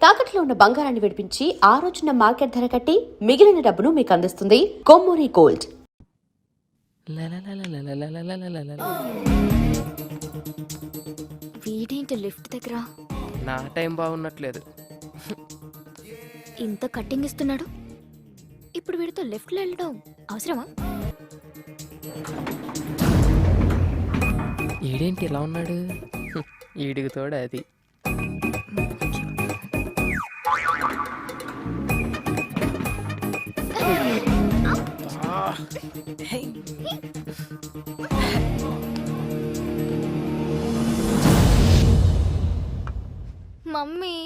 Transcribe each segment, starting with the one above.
తాకట్లో ఉన్న బంగారాన్ని విడిపించి ఆ రోజున మార్కెట్ ధర కట్టి మిగిలిన డబ్బును మీకు అందిస్తుంది కొమ్మూరి గోల్డ్. వీడేంటి లిఫ్ట్ దగ్గర? నా టైం బాగున్నట్లేదు. ఇంత కట్టింగ్ ఇస్తున్నాడు, ఇప్పుడు వీడితో లిఫ్ట్లో వెళ్ళడం అవసరమా? ఈడేంటి ఇలా ఉన్నాడు? ఈడికి తోడు అది. మమ్మీ,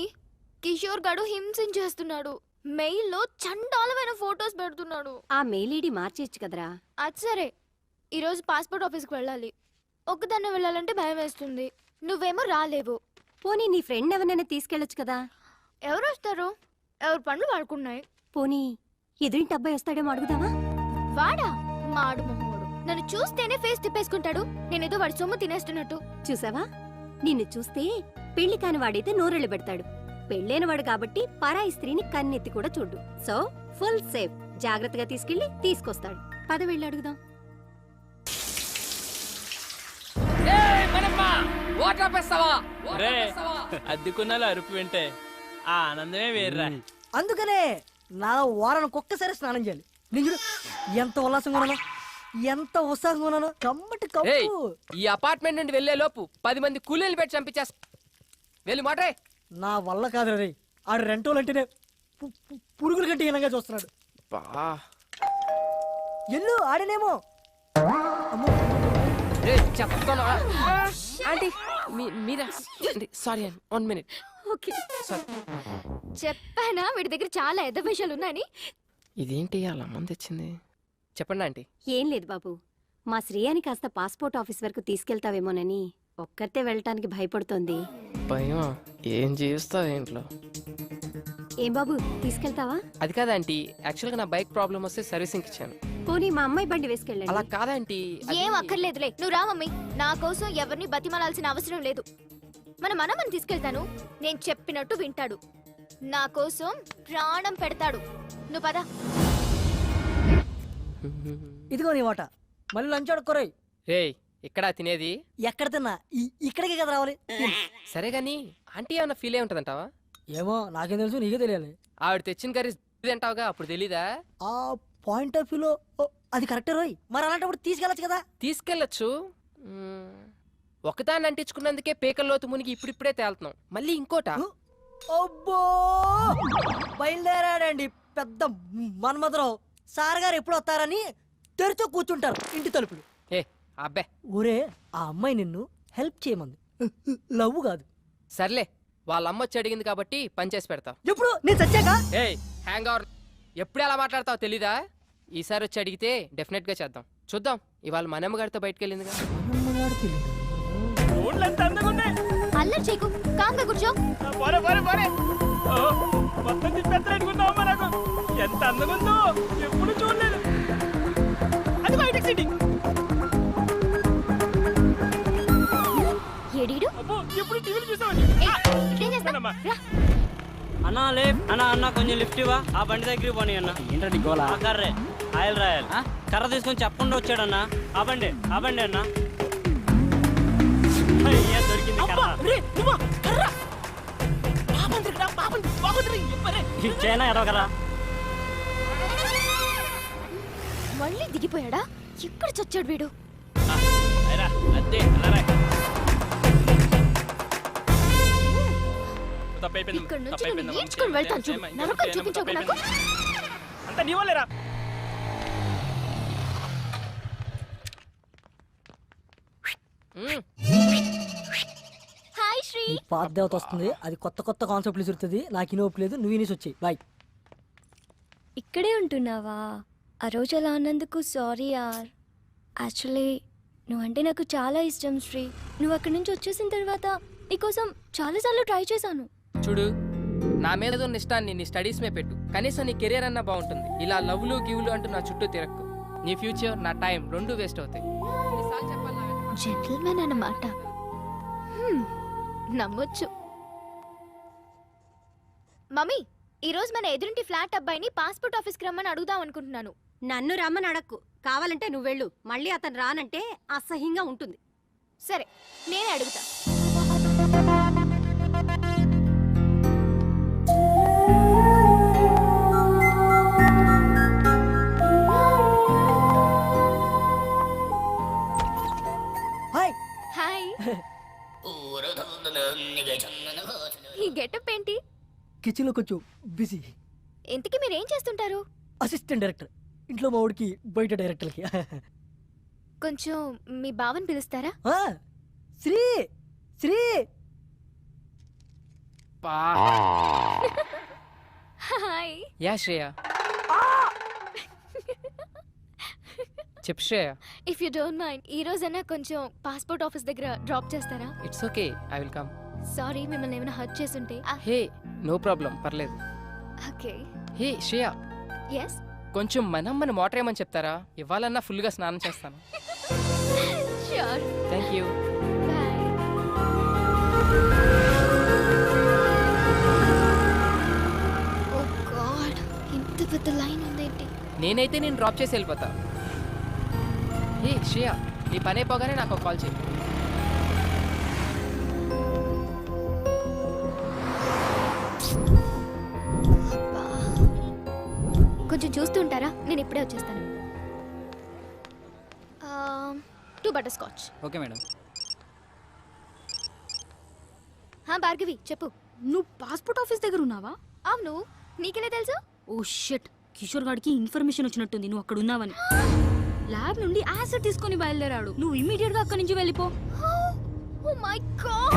కిషోర్ గడు హింసించేస్తున్నాడు. మెయిల్లో చండాలమైన ఫొటోస్ పెడుతున్నాడు. ఆ మెయిల్ ఐడి మార్చేయచ్చు కదరా. అది సరే, ఈరోజు పాస్పోర్ట్ ఆఫీస్కి వెళ్ళాలి. ఒక్కదాన్నే వెళ్ళాలంటే భయం వేస్తుంది. నువ్వేమో రాలేవు. పోనీ నీ ఫ్రెండ్ ఎవరినైనా తీసుకెళ్ళొచ్చు కదా. ఎవరు వస్తారు? ఎవరు పనులు వాడుకున్నాయి. పోనీ ఎదురింటి అబ్బాయి వస్తాడేమో అడుగుదామా? వాడా? మాడు మొహోడు. నన్ను చూస్తేనే ఫేస్ తిప్పేసుకుంటాడు. నేనేదో వాడి సొమ్ము తినేస్తున్నట్టు. చూసావా, నిన్ను చూస్తే పెళ్లి కాని వాడైతే నోరెళ్ళు పెడతాడు. పెళ్ళైనవాడు కాబట్టి పరాయి స్త్రీని కన్నెత్తి కూడా చూడు. So full safe. జాగ్రత్తగా తీసుకెళ్లి తీసుకొస్తాడు. పద వెళ్ళి అడుగుదాం. అద్దెకున్నాలో అరుపు వింటే ఆ ఆనందమే వేర్రా. అందుకనే నా వారానికి ఒక్కసారి స్నానం చేయాలి. నేను ఎంత ఉల్లాసంగా ఉన్నాను, ఎంత ఉత్సాహంగా ఉన్నాను. కమ్మటి కప్పు. ఈ అపార్ట్మెంట్ నుండి వెళ్లే లోపు 10 మంది కూలీలు పెట్టి చంపించేస్తా. వెళ్ళి మాటే. నా వల్ల కాదు రే. ఆడు రెంటోలు అంటేనే పురుగులు గట్టి హీనంగా చూస్తున్నాడు. ఎల్లు ఆడనేమో. Sorry 1 minute. చెప్పానా వీడి దగ్గర చాలా ఎద్ద విషయాలు ఉన్నాయని. ఇదేంటి అలా మంది తెచ్చింది? చెప్పండి ఆంటీ. ఏం లేదు బాబు, మా శ్రేయాని కాస్త పాస్పోర్ట్ ఆఫీస్ వరకు తీసుకెళ్తావేమోనని ఒక్కరితే వెళ్ళటానికి భయపడుతోంది. భయం? ఏం చేస్తావు ఇంట్లో? ఏం బాబు, తీసుకెళ్తావా? అది కాదంటీ, యాక్చువల్గా నా బైక్ ప్రాబ్లం వస్తే సర్వీసింగ్ ఇచ్చాను. పోనీ మా అమ్మాయి బండి వేసుకెళ్ళండి. అలా కాదంటీ. ఏం అక్కర్లేదులే, నువ్వు రా మమ్మీ. నా కోసం ఎవరిని బతిమలాల్సిన అవసరం లేదు. మన మనమని తీసుకెళ్తాను. నేను చెప్పినట్టు వింటాడు. నా కోసం ప్రాణం పెడతాడు. నువ్వు పద. ఇదిగో నీ వాట. మళ్ళీ లంచ్ ఆడుకోరాయి. రే, ఇక్కడ తినేది? ఎక్కడ తిన్నా ఇక్కడికే కదా రావాలి. సరే గాని ఆంటీ ఏమన్నా ఫీల్ అయి ఉంటదంటావా? ఏమో నాకేం తెలుసు, నీకే తెలియాలి. ఆవిడ తెచ్చిన కర్రీ తింటావుగా, అప్పుడు తెలీదా? ఆ పాయింట్ ఆఫ్ వ్యూలో అది కరెక్టే రోయ్. మరి అలాంటప్పుడు తీసుకెళ్ళచ్చు కదా. తీసుకెళ్ళచ్చు. ఒకదాన్ని అంటించుకున్నందుకే పేకల్లోతు మునిగి ఇప్పుడిప్పుడే తేలుతున్నాం. మళ్ళీ ఇంకోట. అబ్బో, బయలుదేరాడండి పెద్ద మన్మధరావు. సార్ గారు ఎప్పుడు వస్తారని తెరిచో కూర్చుంటారు ఇంటి తలుపులు. ఏ అబ్బే, ఊరే ఆ అమ్మాయి నిన్ను హెల్ప్ చేయమంది, లవ్ కాదు. సర్లే, వాళ్ళ అమ్మ వచ్చి అడిగింది కాబట్టి పని చేసి పెడతావు. ఎప్పుడు నేను చచ్చాక? ఏయ్ హ్యాంగ్ అవర్, ఎప్పుడు ఎలా మాట్లాడతావు తెలీదా? ఈసారి వచ్చి అడిగితే డెఫినెట్ గా చేద్దాం. చూద్దాం. ఇవాళ మన అమ్మగారితో బయటకు వెళ్ళిందిగా. అల్లరి చేయకు, కాంగా కూర్చో. ఎంత అందగుందో ఎప్పుడు చూడలేదు. అది బయట సిట్టింగ్. ఏడీడు ఎప్పుడు టీవీలు చూసావని. అన్నా లే అన్నా కొంచెం లిఫ్ట్ ఇవ్వా. ఆ బండి దగ్గరికి పోనీ అన్న. ఏంటండి గోలా? కర్రే ఆయిల్ రాయల్ కర్ర తీసుకొని చెప్పకుండా వచ్చాడన్నా. ఆ బండి అన్న. దొరికింది ఇచ్చేనా ఎదవకరా. మళ్ళీ దిగిపోయాడా? ఎక్కడ చచ్చాడు వీడు? ఇక్కడ నుంచి నేను నేర్చుకుని వెళ్తాను చూడు. నరకం చూపించకు నాకు. అంత నీ వాళ్ళేరా. హాయ్ శ్రీ. పాత దేవత వస్తుంది, అది కొత్త కొత్త కాన్సెప్ట్లు చూస్తుంది. నాకు ఇనోపు లేదు, నువ్వు ఇనేసి వచ్చాయి. బాయ్. ఇక్కడే ఉంటున్నావా? ఆ రోజు అలా అన్నందుకు సారీ యార్. యాక్చువల్లీ నువ్వంటే నాకు చాలా ఇష్టం శ్రీ. నువ్వు అక్కడి నుంచి వచ్చేసిన తర్వాత నీకోసం చాలాసార్లు ట్రై చేశాను. చూడు, నా మీద ఉన్న ఇష్టాన్ని నీ స్టడీస్ మీద పెట్టు. కనీసం నీ కెరీర్ అన్నా బాగుంటుంది. ఇలా లవ్లు గివ్లు అంటూ నా చుట్టూ తిరక్కు. నీ ఫ్యూచర్, నా టైం రెండు వేస్ట్ అవుతాయి. జెంటిల్మెన్ అన్నమాట. నమ్మొచ్చు. మమ్మీ ఈ రోజు మన ఎదురింటి ఫ్లాట్ అబ్బాయిని పాస్పోర్ట్ ఆఫీస్కి రమ్మని అడుగుదాం అనుకుంటున్నాను. నన్ను రమ్మని అడక్కు, కావాలంటే నువ్వు వెళ్ళు. మళ్ళీ అతను రానంటే అసహ్యంగా ఉంటుంది. సరే నేనే అడుగుతా. హాయ్. హాయ్. ఈ గెటప్ ఏంటి? కిచెన్లో కొంచెం బిజీ. ఇంతకీ మీరు ఏం చేస్తుంటారు? Assistant director. ఇంట్లో మా ఊడికి, బయట డైరెక్టర్కి. కొంచెం మీ బావని పిలుస్తారా? ఆ, శ్రీ శ్రీ పా హాయ్. యా శ్రేయ, చెప్పు Shreya. If you don't mind ఈ రోజైనా కొంచెం పాస్పోర్ట్ ఆఫీస్ దగ్గర డ్రాప్ చేస్తారా? It's okay, I will come. Sorry మిమ్మల్ని ఏమైనా హర్ట్ చేసుంటే. హే నో ప్రాబ్లం, పర్లేదు. ఓకే. Hey Shreya, yes. కొంచెం మన మోటర్ ఏమని చెప్తారా? ఇవ్వాలన్నా ఫుల్గా స్నానం చేస్తాను. Sure. Thank you. Bye. Oh God, ఇంత పెద్ద లైన్ ఉందేంటి? నేనైతే నేను డ్రాప్ చేసి వెళ్ళిపోతా. హే శ్రేయ, నీ పని అయిపోగానే నాకు ఒక కాల్ చేయి. అబ్బా. కొంచెం చూస్తూ ఉంటారా? నేను ఇప్పుడే వచ్చేస్తాను. 2 butter scotch. Okay madam. Bhargavi చెప్పు. నువ్వు పాస్పోర్ట్ ఆఫీస్ దగ్గర ఉన్నావా? అవును, నీకెలా తెలుసు? ఓ షిట్, కిషోర్ గాడికి ఇన్ఫర్మేషన్ వచ్చినట్టుంది నువ్వు అక్కడ ఉన్నావని. ల్యాబ్ నుండి యాసిడ్ తీసుకొని బయలుదేరాడు. నువ్వు ఇమీడియట్ గా అక్కడి నుంచి వెళ్ళిపో. Oh my God.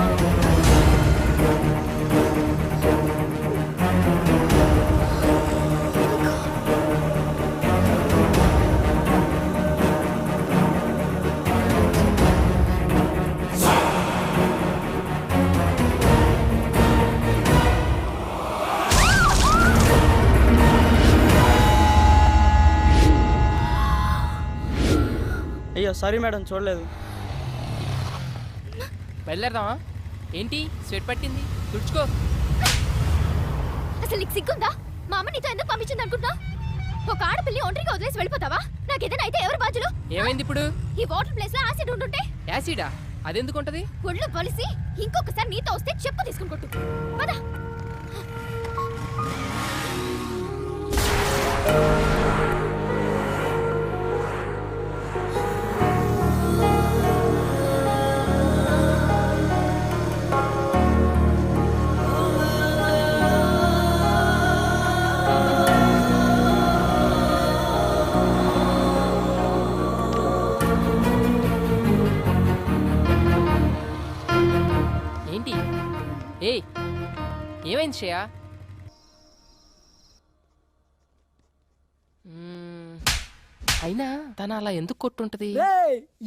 అయ్యో సారీ మేడం, చూడలేదు. బయలుదేరదామా? ఏంటి స్వెట్ పట్టింది? తుడుచుకో. అసలు నీకు సిగ్గుందా? మా అమ్మ నీతో ఎందుకు పంపించింది అనుకుంటా? ఒక ఆడపిల్లి ఒంటరిగా వదిలేసి వెళ్ళిపోతావా? నాకేదైనా అయితే ఎవరు బాధ్యులు? ఏమైంది ఇప్పుడు? ఈ వాటర్ ప్లేస్ లో యాసిడ్ ఉంటుంటే యాసిడా? అదెందుకుంటది? ఒళ్ళు పొలిసి ఇంకొకసారి నీతో వస్తే చెప్పు తీసుకుని కొట్టు. పద. ఏంటి? ఏయ్ ఏమైంది శ్రేయ? అయినా తను అలా ఎందుకు కొట్టుంటది?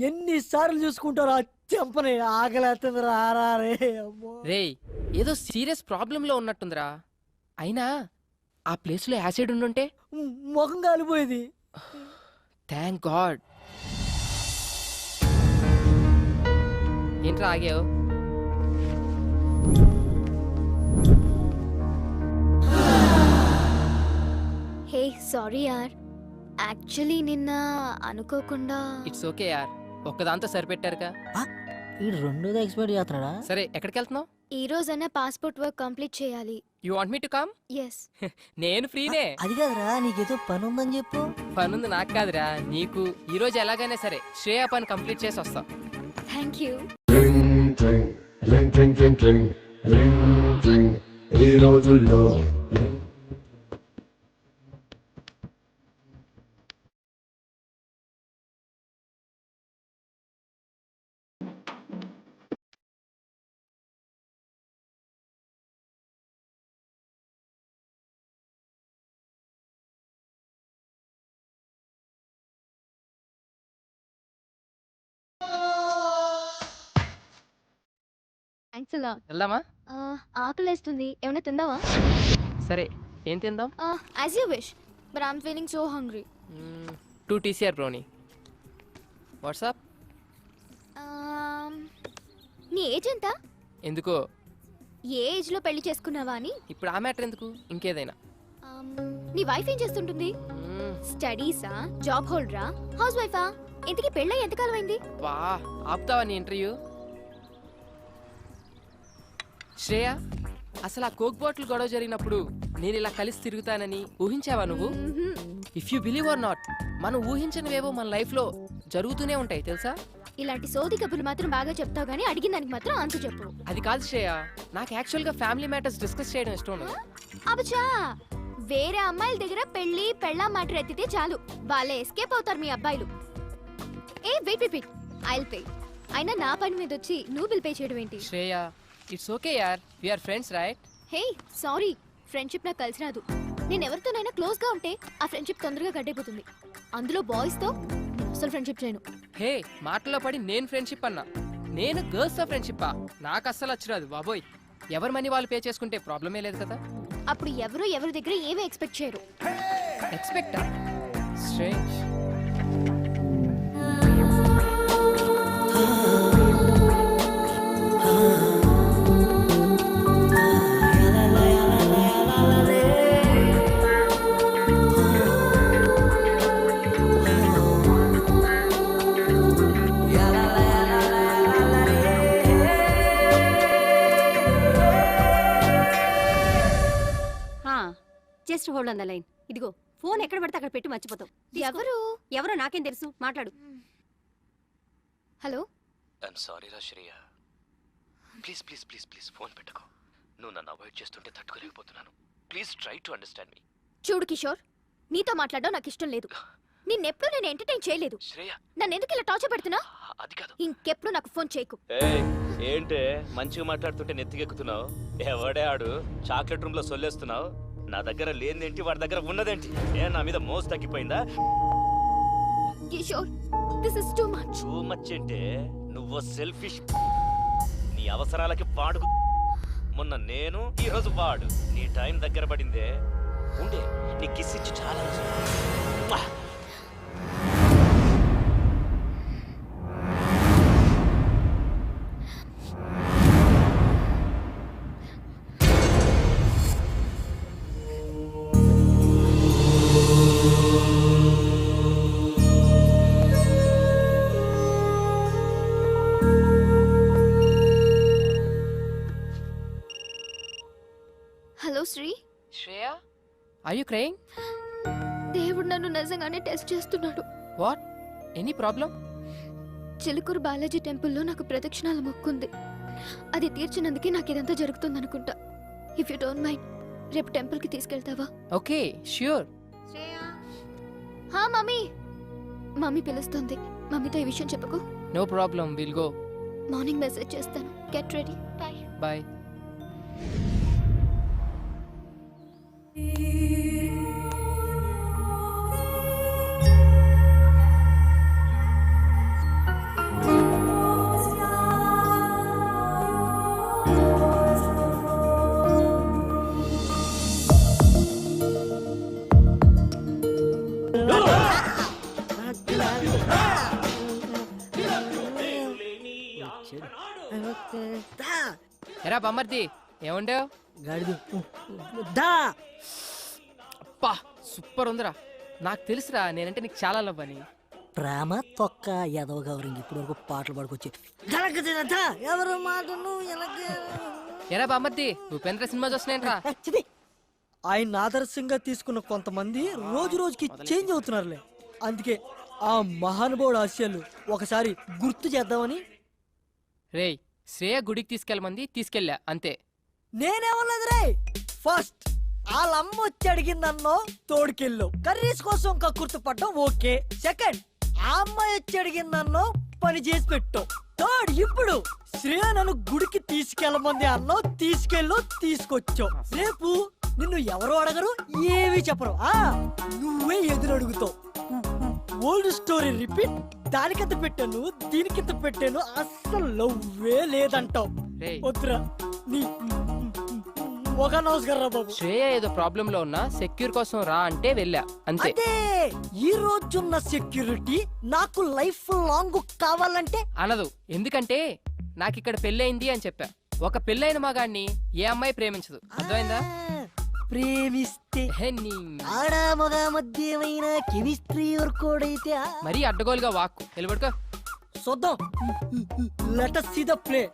ఎన్నిసార్లు చూసుకుంటారా చెంపని? ఆకలేస్తుంది రారా రే. అమ్మో. రేయ్ ఏదో సీరియస్ ప్రాబ్లంలో ఉన్నట్టుందిరా. అయినా ఆ ప్లేస్లో యాసిడ్ ఉండుంటే ముఖం కాలిపోయేది. Thank God. ఏంట్రా ఆగావు? హే సారీ యార్, యాక్చువల్లీ నిన్న అనుకోకుండా. ఇట్స్ ఓకే యార్, ఒక్కదాంతో సరిపెట్టారుగా. ఈ రెండోది ఎక్స్పైర్ చేస్తున్నాడా? సరే ఎక్కడికి వెళ్తున్నావు? ఈ రోజైనా పాస్పోర్ట్ వర్క్ కంప్లీట్ చేయాలి. You want me to come? Yes. నేను ఫ్రీనే. అది కాదురా, నీకేదో పని ఉందని చెప్పు. పనుంది నాకు కాదురా నీకు. ఈ రోజు ఎలాగైనా సరే శ్రేయ పని కంప్లీట్ చేసి వస్తాం. Thank you. Ring, ring, ring, ring, ring, ring, ring, ring. ఈ రోజుల్లో థ్యాంక్స్ అలా. వెళ్దామా? ఆకలేస్తుంది, ఏమైనా తిందావా? సరే ఏం తిందాం? As you wish, but I'm feeling so hungry. 2 TCR brownie. WhatsApp? నీ ఏజ్ ఎంత? ఎందుకో ఏ ఏజ్ లో పెళ్లి చేసుకున్నావా అని. ఇప్పుడు ఆ మ్యాటర్ ఎందుకు, ఇంకేదైనా. నీ వైఫ్ ఏం చేస్తుంటుంది? స్టడీసా, జాబ్ హోల్డరా, హౌస్ వైఫా? ఇంతకీ పెళ్ళై ఎంతకాలం అయింది? వా, ఆపుతావా నీ ఇంటర్వ్యూ? శ్రేయ, అసలు ఆ కోక్ బాటిల్ గొడవ జరిగినప్పుడు నేను ఇలా కలిసి తిరుగుతానని ఊహించావా నువ్వు? If you believe are not, మనం ఊహించనివేవో మన లైఫ్ లో జరుగుతూనే ఉంటాయి తెలుసా. ఇలాంటి సోది కబుర్లు మాత్రం బాగా చెప్తావు గానీ అడిగిన దానికి మాత్రం ఆన్సర్ చెప్పు. అది కాదు శ్రేయ, నాకు యాక్చువల్ గా ఫ్యామిలీ మ్యాటర్స్ డిస్కస్ చేయడం ఇష్టం ఉండదు. అబచా, వేరే అమ్మాయిల దగ్గర పెళ్లి పెళ్ళా మ్యాటర్ ఎత్తితే చాలు, వాళ్ళే ఎస్కేప్ అవుతారు మీ అబ్బాయిలు. Hey wait wait wait, I'll pay. అయినా నా పని మీద వచ్చి నువ్వు బిల్ పే చేయడం ఏంటి? శ్రేయ, ఇట్స్ ఓకే యార్, we are friends right? Hey sorry, friendship నాకు కలిసి రాదు. నేను ఎవరితోనైనా క్లోజ్ గా ఉంటే ఆ ఫ్రెండ్షిప్ తొందరగా గడ్డైపోతుంది. అందులో బాయ్స్ తో నేను అసలు ఫ్రెండ్షిప్ చేయను. హే, మాటల్లో పడి నేను ఫ్రెండ్షిప్ అన్నా, నేను గర్ల్స్ తో ఫ్రెండ్షిప్ నాకు అస్సలు వచ్చిరాదు బాబోయ్. ఎవరి మనీ వాళ్ళు పే చేసుకుంటే ప్రాబ్లమే లేదు కదా. అప్పుడు ఎవరు ఎవరి దగ్గర ఏమీ ఎక్స్పెక్ట్ చేయరు. Expect strange. Just hold on the line. ఇదిగో ఫోన్ ఎక్కడ పడితే అక్కడ పెట్టి మర్చిపోతావు. ఎవరు? ఎవరో నాకేం తెలుసు, మాట్లాడు. హలో, ఐఎమ్ సారీ రా Shreya, please please please please phone పెట్టుకో. నువ్వు నన్ను అవాయిడ్ చేస్తుంటే తట్టుకోలేకపోతున్నాను. ప్లీజ్ ట్రై టు అండర్స్టాండ్ మీ. చూడు కిషోర్, నీతో మాట్లాడడం నాకు ఇష్టం లేదు. నిన్నెప్పుడు నేను ఎంటర్టైన్ చేయలేదు. శ్రేయ, నన్ను ఎందుకు ఇలా టార్చర్ పెడుతున్నా? అది కాదు. ఇంకెప్పుడు నాకు ఫోన్ చేయకు. ఏంటే మంచిగా మాట్లాడుతుంటే నెత్తికెక్కుతున్నావు? ఎవడే ఆడు చాక్లెట్ రూమ్ లో సొల్లేస్తున్నావు? నా దగ్గర లేనిదేంటి, వాడి దగ్గర ఉన్నదేంటి? నా మీద మోసు తగ్గిపోయిందా? Kishore, this is too much. Too much అంటే నువ్వు సెల్ఫిష్. నీ అవసరాలకి పాడు. మొన్న నేను, ఈ రోజు వాడు. నీ టైం దగ్గర పడిందే. ఉండే నీ కిస్ ఇచ్చి చాలా hello Sri. Shreya, are you crying? దేవుడు నన్ను నిజంగానే టెస్ట్ చేస్తున్నాడు. What? Any problem? Chilukuru Balaji టెంపుల్లో నాకు ప్రదక్షిణాల మొక్కుంది. అది తీర్చినందుకే నాకు ఇదంతా జరుగుతుంది అనుకుంటా. ఇఫ్ యూ డోంట్ మైండ్, రేపు టెంపుల్ కి తీసుకెళ్తావా? Okay, sure. హా మమ్మీ. మమ్మీ పిలుస్తుంది. మమ్మీతో ఈ విషయం చెప్పకు. No problem, will go. Morning message చేస్తాను. Get ready. Bye bye. ఎరా బమ్మర్ది, ఏముండవు? గాడిది దా. అప్పా, సూపర్ ఉందిరా. నాకు తెలుసురా, నేనంటే నీకు చాలా లవ్ అని. ప్రేమ తొక్క ఎదవ గౌరింగ్ ఇప్పుడు వరకు పాటలు పాడుకొచ్చి ఎవరు మాటను ఎరా బామ్మర్ది, ఉపేంద్ర సినిమా చూస్తున్నాయంట్రా. ఆయన ఆదర్శంగా తీసుకున్న కొంతమంది రోజు రోజుకి చేంజ్ అవుతున్నారులే. అందుకే ఆ మహానుభావుడు ఆశయాలు ఒకసారి గుర్తు చేద్దామని. రేయ్, శ్రేయ గుడికి తీసుకెళ్ళమంది, తీసుకెళ్ళా అంతే. నేనేమన్నది రే, ఫస్ట్ వాళ్ళమ్మ వచ్చి అడిగిందన్నో తోడుకెళ్ళు, కర్రీస్ కోసం కక్కుర్తి పడ్డం ఓకే. సెకండ్, ఆ అమ్మాయి వచ్చి అడిగిందన్నో పని చేసి పెట్టు. థర్డ్, ఇప్పుడు శ్రేయ నన్ను గుడికి తీసుకెళ్ళమంది అన్నో తీసుకెళ్ళు, తీసుకొచ్చావు. రేపు నిన్ను ఎవరు అడగరు, ఏవి చెప్పరు, నువ్వే ఎదురు అడుగుతావు. Old story repeat. దానికింత పెట్టాను, దీనికింత పెట్టాను, అస్సలు లవ్వే లేదంటావు. వద్దురా నీ ఒక నమస్కారం బాబు. శ్రేయ ఏదో ప్రాబ్లం లో ఉన్నా సెక్యూర్ కోసం రా అంటే వెళ్ళా అంతే. అదే ఈ రోజున్న సెక్యూరిటీ నాకు లైఫ్ లాంగ్ కావాలంటే అనదు. ఎందుకంటే నాకు ఇక్కడ పెళ్ళయింది అని చెప్పా. ఒక పెళ్ళైన మగాడిని ఏ అమ్మాయి ప్రేమించదు, అర్థమైందా? ప్రేమిస్తే హే నీ ఆడ మగ మధ్య ఏమైనా కెమిస్ట్రీ వర్కౌట్ అయితే మరీ అడ్డగోలుగా వాక్కు నిలబడుకో. చూద్దాం. Let us see the play.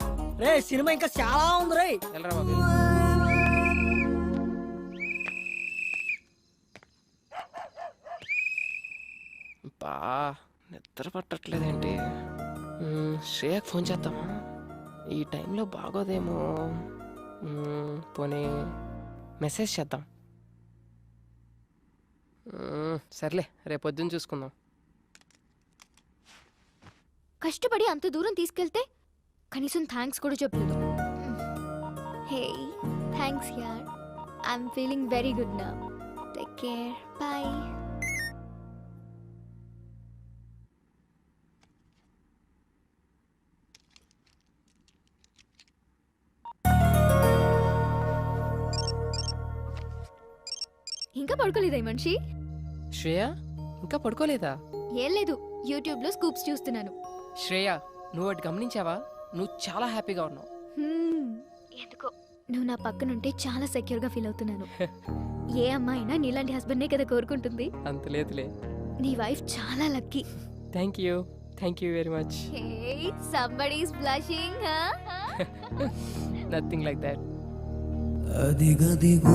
Ray cinema ఇంకా చాలా ఉంది రే. వెళ్ళరా బాబు. బా నిద్ర పట్టట్లేదేంటి? శ్రేయకు ఫోన్ చేద్దామా? ఈ టైంలో బాగోదేమో. పోనీ మెసేజ్ చేద్దాం. సర్లే, రేపు పొద్దున్న చూసుకుందాం. కష్టపడి అంత దూరం తీసుకెళ్తే కనీసం థ్యాంక్స్ కూడా చెప్పలేదు. హే థ్యాంక్స్ యార్, I'm feeling very good now. Take care, bye. ఇంకా పడుకోలేదా ఈ మనిషి? శ్రేయ ఇంకా పడుకోలేదా? ఏం లేదు, యూట్యూబ్ లో స్కూప్స్ చూస్తున్నాను. శ్రేయ, నువ్వు అటు గమనించావా? నువ్వు చాలా హ్యాపీగా ఉన్నావు. ఎందుకో నువ్వు నా పక్కనుంటే చాలా సెక్యూర్ గా ఫీల్ అవుతున్నాను. ఏ అమ్మాయినా నీలాంటి హస్బెండ్ కదా కోరుకుంటుంది. అంత లేదులే. నీ వైఫ్ చాలా lucky. Thank you very much. Hey, somebody is blushing, huh? Nothing like that. అదిగదిగో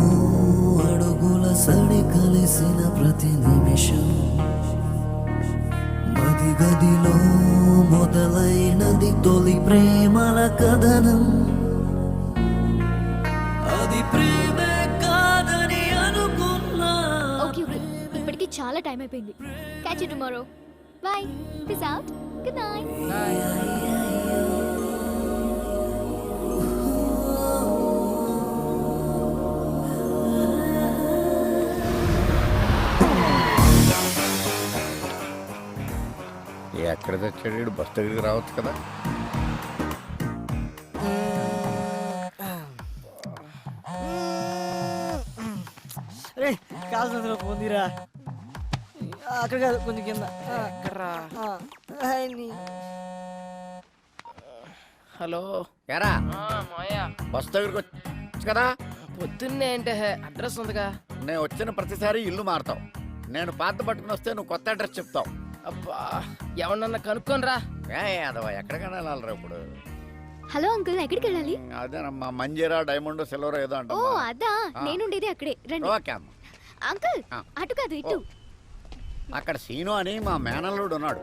అడుగుల సడి కలిసిన ప్రతి నిమిషం, మదిగదిలో మొదలైనది తొలి ప్రేమల కథనం. అది ప్రేమే కాదని అనుకున్నా. Okay, ఇప్పటికి చాలా టైం అయిపోయింది. Catch you tomorrow. Bye. Peace out. Good night. ఎక్కడ తెచ్చాడు? బస్ దగ్గరికి రావచ్చు కదా. రే కాల్సిన పొందిరా. అక్కడ కాదు, కొంచెం కింద. హలో ఎరా మాయా, బస్ దగ్గరికి వచ్చు కదా. పొద్దున్నే అంటే అడ్రస్ ఉందిగా. నేను వచ్చిన ప్రతిసారి ఇల్లు మారుతావు. నేను పాత పట్టుకుని వస్తే నువ్వు కొత్త అడ్రస్ చెప్తావు. అబ్బా, ఎవరన్నా కనుక్కోనరా. అదవా ఎక్కడికైనా వెళ్ళాలరా ఇప్పుడు? హలో అంకుల్, ఎక్కడికి వెళ్ళాలి? అదేనమ్మా, మంజీరా డైమండ్ సిల్వర్ ఏదో అంట. ఓ అదా, నేనుండేది అక్కడే. రండి. ఓకే అమ్మ. అంకుల్ అటు కాదు ఇటు. అక్కడ సీను అని మా మేనల్లుడు ఉన్నాడు.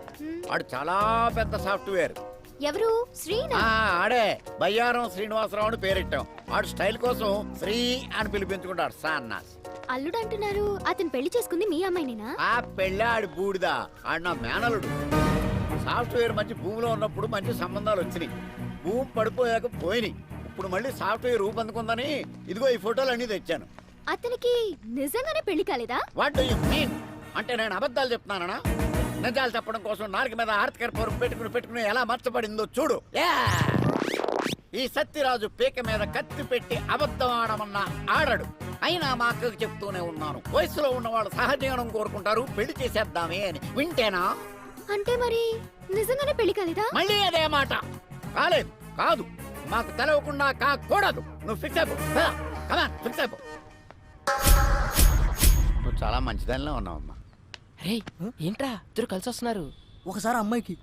వాడు చాలా పెద్ద సాఫ్ట్వేర్. ఎవరు? శ్రీనా? ఆడే బయ్యారం శ్రీనివాసరావు అని పేరెట్టాం. వాడు స్టైల్ కోసం శ్రీ అని పిలిపించుకుంటాడు. సాన్నాస్ అల్లుడు అంటున్నారు. అతను పెళ్లి చేసుకుంది మీ అమ్మాయినేనా? ఆ పెళ్ళి ఆడి బూడిదా. ఆడు నా మేనలుడు. సాఫ్ట్వేర్ మంచి భూమిలో ఉన్నప్పుడు మంచి సంబంధాలు వచ్చినాయి. భూమి పడిపోయాక పోయినాయి. ఇప్పుడు మళ్ళీ సాఫ్ట్వేర్ రూపొందుకుందని ఇదిగో ఈ ఫోటోలు అన్ని తెచ్చాను. అతనికి నిజంగానే పెళ్లి కాలేదా? What do you mean? అంటే నేను అబద్ధాలు చెప్తున్నానా? నిజాలు చెప్పడం కోసం నాలుగు మీద ఆర్తికర్పూరం పెట్టుకుని ఎలా మర్చబడిందో చూడు. ఈ సత్యరాజు పీక మీద కత్తి పెట్టి అబద్ధం ఆడమన్నా ఆడడు. అయినా మా అక్కకు చెప్తూనే ఉన్నాను, వయసులో ఉన్నవాళ్ళు సహజీవనం కోరుకుంటారు, పెళ్లి చేసేద్దామే అని. వింటేనా? అంటే మరి నిజంగానే పెళ్లి కాలేదా? మళ్ళీ అదే మాట. కాలేదు, కాదు, మాకు తెలవకుండా కాకూడదు. నువ్వు ఫిక్స్ అయిపో. కమాన్, ఫిక్స్ అయిపో. నువ్వు చాలా మంచిదానిలో ఉన్నావమ్మా. రే ఏంట్రా ఇద్దరు కలిసి వస్తున్నారు? ఒకసారి అమ్మాయికి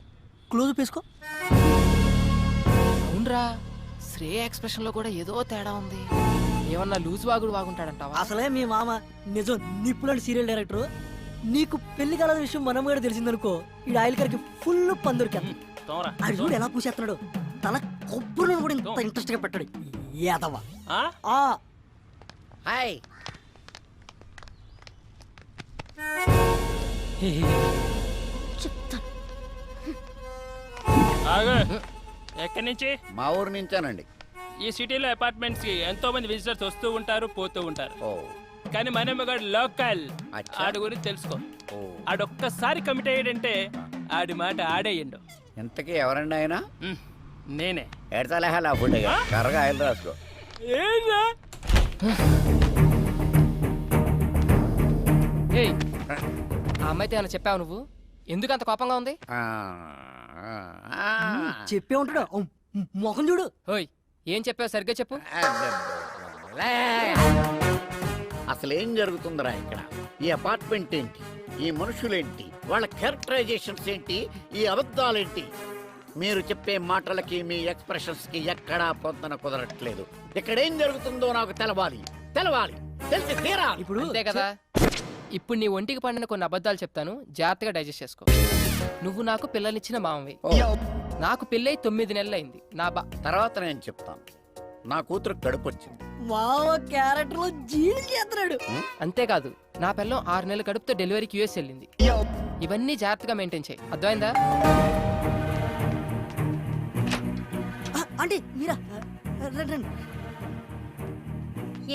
క్లోజ్ వేసుకో. అవునరా, శ్రేయ ఎక్స్ప్రెషన్ లో కూడా ఏదో తేడా ఉంది. ఏమన్నా లూజ్ వాగుడు వాగుంటాడంటావా? అసలే మీ మామ నిజం నిప్పులాంటి సీరియల్ డైరెక్టర్. నీకు పెళ్లి కాలని విషయం మనం కూడా తెలిసిందనుకో, ఈ ఆయిల్ గారికి ఫుల్ పందురికి. ఆడు చూడు ఎలా పూసేస్తున్నాడు. తన కొబ్బరి కూడా ఇంత ఇంట్రెస్ట్ గా పెట్టాడు. ఏదవా? హాయ్. చెప్తాను. ఎక్కడి నుంచి? మా ఊరు నుంచానండి. ఈ సిటీలో అపార్ట్మెంట్స్ కి ఎంతో మంది విజిటర్స్ వస్తూ ఉంటారు, పోతూ ఉంటారు. ఓ, కానీ మనమ్మగాడు లోకల్. అచ్చా. ఆడి గురించి తెలుసుకో. ఓ, ఆడొక్కసారి కమిట్ అయ్యాడంటే ఆడి మాట ఆడేయండు. ఇంతకీ ఎవరండి ఆయన? నేనే. ఎడతలేహాలి ఆ ఫుడ్ కర్రగా ఆయిల్ రాసుకో. ఏంరా? ఏయ్, ఆ అమ్మాయితో ఏమైనా చెప్పావు నువ్వు? ఎందుకు అంత కోపంగా ఉంది? చెప్పే ఉంటాడు. మొఖం చూడు. ఓయ్, ఏం చెప్పావు సరిగ్గా చెప్పు. అసలు ఏం జరుగుతుందిరా ఇక్కడ? ఈ అపార్ట్మెంట్ ఏంటి, ఈ మనుషులేంటి, వాళ్ళ క్యారెక్టరైజేషన్స్ ఏంటి, ఈ అబద్ధాలేంటి? మీరు చెప్పే మాటలకి మీ ఎక్స్ప్రెషన్స్ కి ఎక్కడా పొందన కుదరట్లేదు. ఇక్కడ ఏం జరుగుతుందో నాకు తెలవాలి, తెలిసి తీరాలి. ఇప్పుడు అంతే కదా. ఇప్పుడు నీ ఒంటికి పండిన కొన్ని అబద్ధాలు చెప్తాను, జాగ్రత్తగా డైజెస్ట్ చేసుకో. నువ్వు నాకు పిల్లనిచ్చిన మామవి. నాకు పెళ్ళై 9 నెలలైంది. తర్వాత నేను చెప్తాను. నా కూతురు కడుపు వచ్చింది. మావ క్యారెక్టర్ లో జీడి చేస్తున్నాడు. అంతేకాదు నా పిల్లం 6 నెలల కడుపుతో డెలివరీకి యూఎస్ వెళ్ళింది. ఇవన్నీ జాగ్రత్తగా మెయింటైన్ చేయి, అర్థమైందా? అంటే మీరా రండి.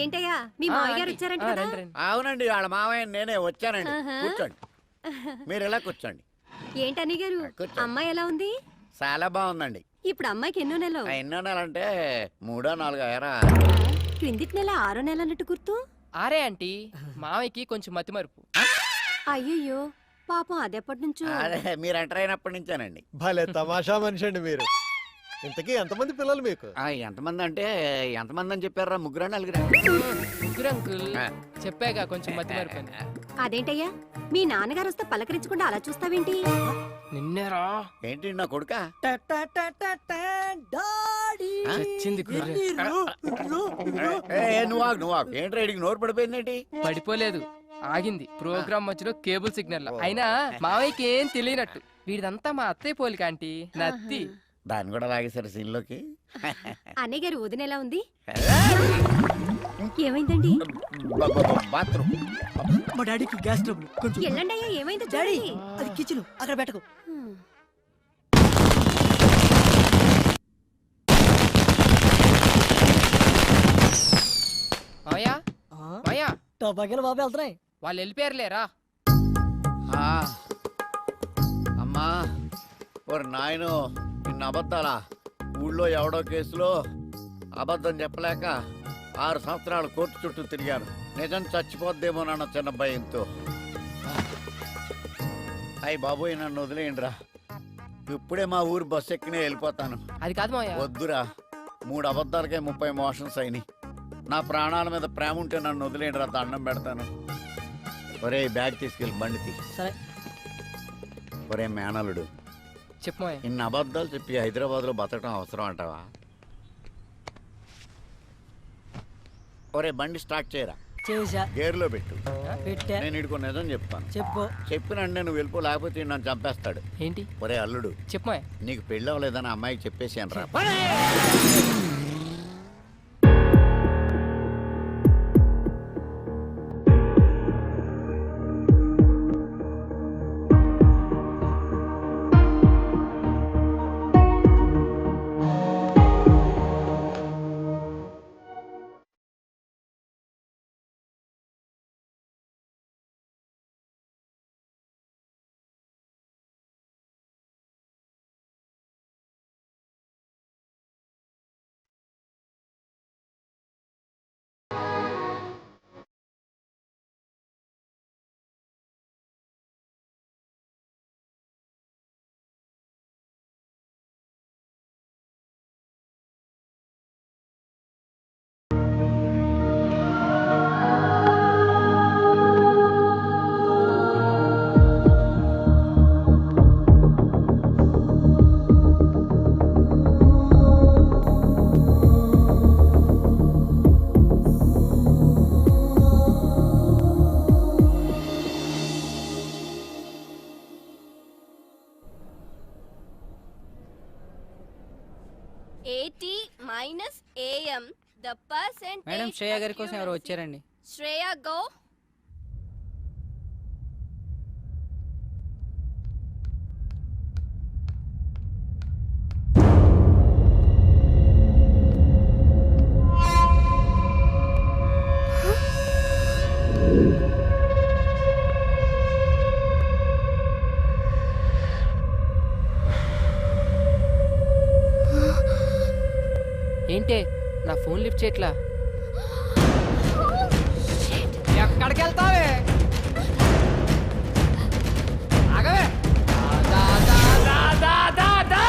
ఏంటయ్యా మీ మామయ్య గారు వచ్చారంట కదా? అవునండి, వాళ్ళ మావయ్య నేనే వచ్చానండి. కూర్చోండి, మీరు ఎలా కూర్చోండి. ఏంటని గారు, అమ్మాయి ఎలా ఉంది? చాలా బాగుందండి. ఇప్పుడు అమ్మాయికి ఎన్నో నెలలు? ఎన్నో నెలంటే 3 4 ఏరా. క్రిందిటి నెల 6 నెల అన్నట్టు గుర్తు. ఆరే ఆంటీ, మామయ్యకి కొంచెం మతిమరుపు. అయ్యయ్యో పాపం, అదెప్పటి నుంచో. అదే మీరు ఎంటర్ అయినప్పటి నుంచేనండి. భలే తమాషా మనిషి అండి మీరు. ఇంతకీ ఎంతమంది పిల్లలు మీకు? ఎంతమంది అంటే ఎంతమంది అని చెప్పారా? 3 4. ముగ్గురు అంకుల్, చెప్పాగా కొంచెం మతిమరుపు అని. అదేంటయ్యా, మీ నాన్నగారు వస్తే పలకరించకుండా అలా చూస్తావేంటి? నిన్నేరా. ఏంటి నా కొడుకా? చచ్చింది గుర్రె. నువ్వు ఏంటి రైడింగ్ నోరు పడిపోయిందేంటి? పడిపోలేదు, ఆగింది ప్రోగ్రామ్ మధ్యలో కేబుల్ సిగ్నల్. అయినా మావయ్యకి ఏం తెలియనట్టు. వీడిదంతా మా అత్తయ్య పోలిక ఆంటీ, నత్తి. దాన్ని కూడా లాగేశారు సీన్లోకి. అన్నయ్య గారు వదిన ఎలా ఉంది? ఏమైందండి? బాత్రూమ్. మా డాడీకి గ్యాస్ ట్రబుల్ కొంచెం. ఎల్లండి అయ్యా, ఏమైందో డాడీ చూడండి. అది కిచెన్, అక్కడ పెట్టకు. మావయ్య, మావయ్య, టపాకాయలు బాబు వెళ్తున్నాయి. వాళ్ళు వెళ్ళిపోయారులేరా. అమ్మా ఓరి నాయను, నిన్న అబద్ధాలా? ఊళ్ళో ఎవడో కేసులో అబద్ధం చెప్పలేక 6 సంవత్సరాలు కోర్టు చుట్టూ తిరిగాను. నిజం చచ్చిపోద్దేమోనన్న చిన్న భయంతో. అయ్యి బాబోయ్, నన్ను వదిలేయండిరా. ఇప్పుడే మా ఊరు బస్సు ఎక్కినే వెళ్ళిపోతాను. అది కాదు మావయ్య. వద్దురా, 3 అబద్ధాలకే 30 మోషన్స్ అయినాయి. నా ప్రాణాల మీద ప్రేమ ఉంటే నన్ను వదిలేయండిరా, దండం పెడతాను. ఒరే బ్యాగ్ తీసుకెళ్ళి బండి తీ. సరే. ఒరే మేనలుడు, చెప్పు మావయ్య. ఇన్ని అబద్ధాలు చెప్పి హైదరాబాద్లో బతకడం అవసరం అంటావా? ఒరే బండి స్టార్ట్ చేయరా. చేసా. గేర్లో పెట్టు. పెట్టా. నేను ఇడుకో నిజం చెప్తాను. చెప్పు. చెప్పినంటే నువ్వు వెళ్ళిపో, లేకపోతే ఈడు నన్ను చంపేస్తాడు. ఏంటి? ఒరే అల్లుడు, చెప్పు మావయ్య. నీకు పెళ్ళి అవ్వలేదని అమ్మాయికి చెప్పేసాను రా. AM, the percentage. Madam Shreya గారి కోసం ఎవరు వచ్చారండి? శ్రేయ గో. ఏంటే నా ఫోన్ లిఫ్ట్ చేయట్లా? ఎక్కడికి వెళ్తావే? ఆగవే. దా, దా, దా, దా, దా, దా.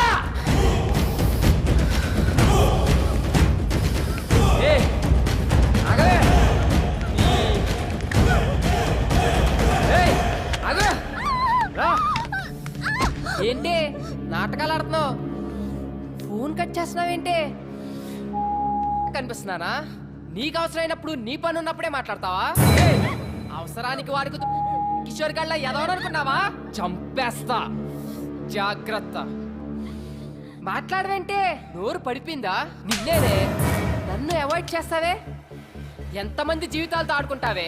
నాటకాలు ఆడుతున్నావు. ఫోన్ కట్ చేస్తున్నావేంటే? కనిపిస్తున్నానా? నీకు అవసరమైనప్పుడు నీ పని ఉన్నప్పుడే మాట్లాడతావా? ఏయ్, అవసరానికి వాడుకు కిషోర్ గళ్ళ ఎదవననుకున్నావా? చంపేస్తా, జాగ్రత్త. మాట్లాడవేంటే? నోరు పడిపోయిందా? నిన్నేనే నన్ను అవాయిడ్ చేస్తావే? ఎంతమంది జీవితాలతో ఆడుకుంటావే?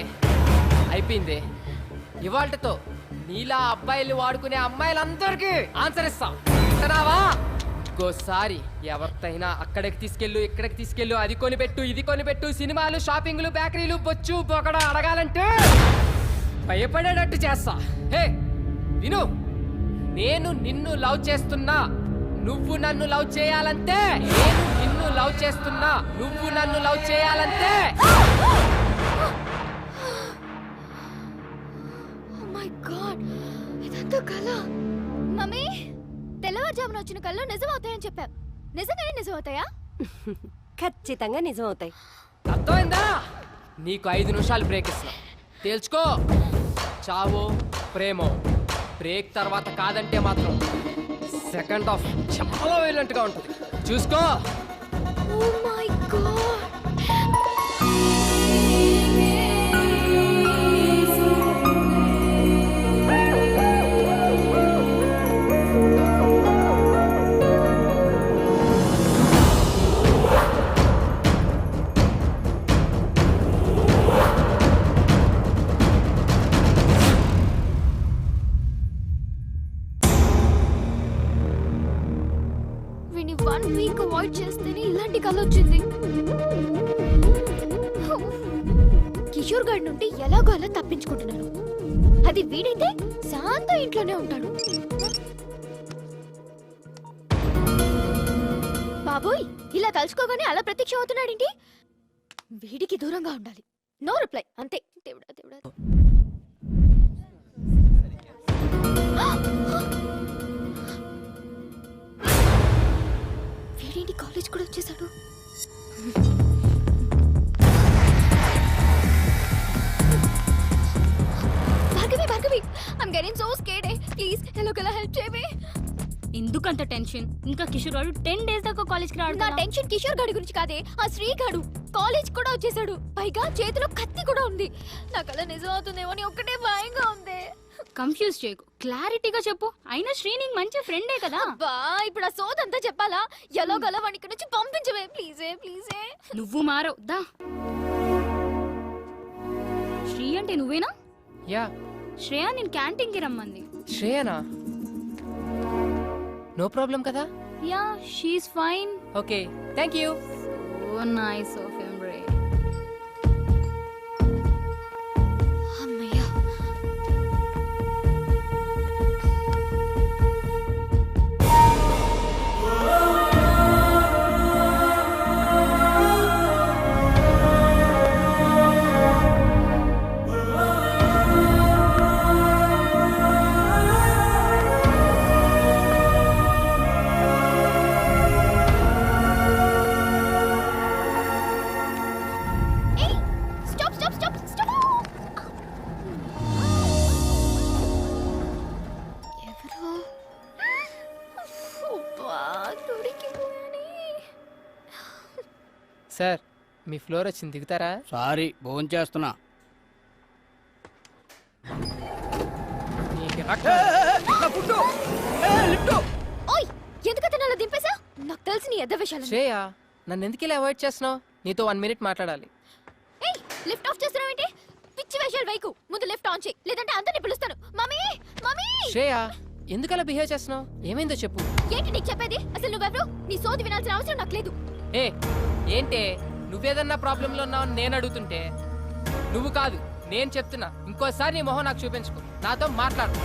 అయిపోయింది. ఇవాళతో నీలా అబ్బాయిలు వాడుకునే అమ్మాయిలందరికీ ఆన్సర్ ఇస్తా. వింటున్నావా? ఇంకోసారి ఎవరితైనా అక్కడికి తీసుకెళ్ళు, ఇక్కడికి తీసుకెళ్ళు, అది కొనిపెట్టు, ఇది కొనిపెట్టు, సినిమాలు, షాపింగ్లు, బేకరీలు, బొచ్చు బొకడ అడగాలంటే భయపడేటట్టు చేస్తా. హే విను, నేను నిన్ను లవ్ చేస్తున్నా, నువ్వు నన్ను లవ్ చేయాలంటే. నేను నిన్ను లవ్ చేస్తున్నా, నువ్వు నన్ను లవ్ చేయాలంటే. మై గాడ్, ఇదంతా కళ. మమ్మీ, తెల్లవారుజామున వచ్చిన కళ్ళు నిజం అవుతాయని చెప్పావు. నిజంగానే నిజం అవుతాయా? ఖచ్చితంగా నిజం అవుతాయి. అర్థమైందా? నీకు 5 నిమిషాలు బ్రేక్ ఇస్తా. తేల్చుకో, చావో ప్రేమో. బ్రేక్ తర్వాత కాదంటే మాత్రం సెకండ్ హాఫ్ చాలా వైలెంట్ గా ఉంటుంది. చూసుకో. Oh my God. వీడిని 1 వీక్ అవాయిడ్ చేస్తేనే ఇలాంటి కళ వచ్చింది. కిషోర్ గారి నుండి ఎలాగో అలా తప్పించుకుంటున్నాను. అది వీడైతే శాంత ఇంట్లోనే ఉంటాడు. బాబోయ్, ఇలా తలుచుకోగానే అలా ప్రత్యక్షం అవుతున్నాడేంటి? వీడికి దూరంగా ఉండాలి. నో రిప్లై, అంతే. దేవుడా దేవుడా. వీడేంటి కాలేజ్ కూడా వచ్చేసాడు? Bhargavi, Bhargavi, I'm getting so scared. Please ఎలాగోలా హెల్ప్ చేయవే. ఎందుకంత టెన్షన్? ఇంకా కిషోర్ గారు 10 days దాకా కాలేజ్కి రాడు. నా టెన్షన్ కిషోర్ గాడి గురించి కాదే, ఆ శ్రీగాడు కాలేజ్ కూడా వచ్చేసాడు. పైగా చేతిలో కత్తి కూడా ఉంది. నాకు అలా నిజం అవుతుందేమో అని ఒక్కటే భయంగా ఉంది. కన్ఫ్యూజ్ చేయకు, క్లారిటీగా చెప్పు. అయినా శ్రీ నీకు మంచి ఫ్రెండే కదా. బా, ఇప్పుడు ఆ సోదంతా చెప్పాలా? ఎలాగోలా వాడిని ఇక్కడ నుంచి పంపించవే ప్లీజే, ప్లీజే. నువ్వు మారవు దా. శ్రీ అంటే నువ్వేనా? యా. శ్రేయ నేను క్యాంటీన్కి రమ్మంది. శ్రేయనా? నో ప్రాబ్లం కదా? Ya, she is fine. Okay, thank you. Oh nice of him రే. అమ్మయ్యా. సార్, మీ ఫ్లోర్ వచ్చింది, దిగుతారా? సారీ, భోజనం చేస్తున్నా. ఓయ్, ఎందుకు అలా దింపేసా? నాకు తెలిసి నీ ఎద్ద విషయాలు. శ్రేయ, నన్ను ఎందుకు ఇలా అవాయిడ్ చేస్తున్నావు? నీతో 1 minute మాట్లాడాలి. ఏయ్, లిఫ్ట్ ఆఫ్ చేస్తున్నావేంటి? పిచ్చి వేషాలు వైకు. ముందు లిఫ్ట్ ఆన్ చేయి, లేదంటే అందరిని పిలుస్తాను. Mummy, mummy. శ్రేయ, ఎందుకు అలా బిహేవ్ చేస్తున్నావు? ఏమైందో చెప్పు. ఏంటి నీకు చెప్పేది? అసలు నువ్వెవరు? నీ సోది వినాల్సిన అవసరం నాకు లేదు. ఏ ఏంటే, నువ్వేదన్నా ప్రాబ్లంలో ఉన్నావు నేను అడుగుతుంటే? నువ్వు కాదు, నేను చెప్తున్నా. ఇంకోసారి నీ మొహం నాకు చూపించుకో, నాతో మాట్లాడు.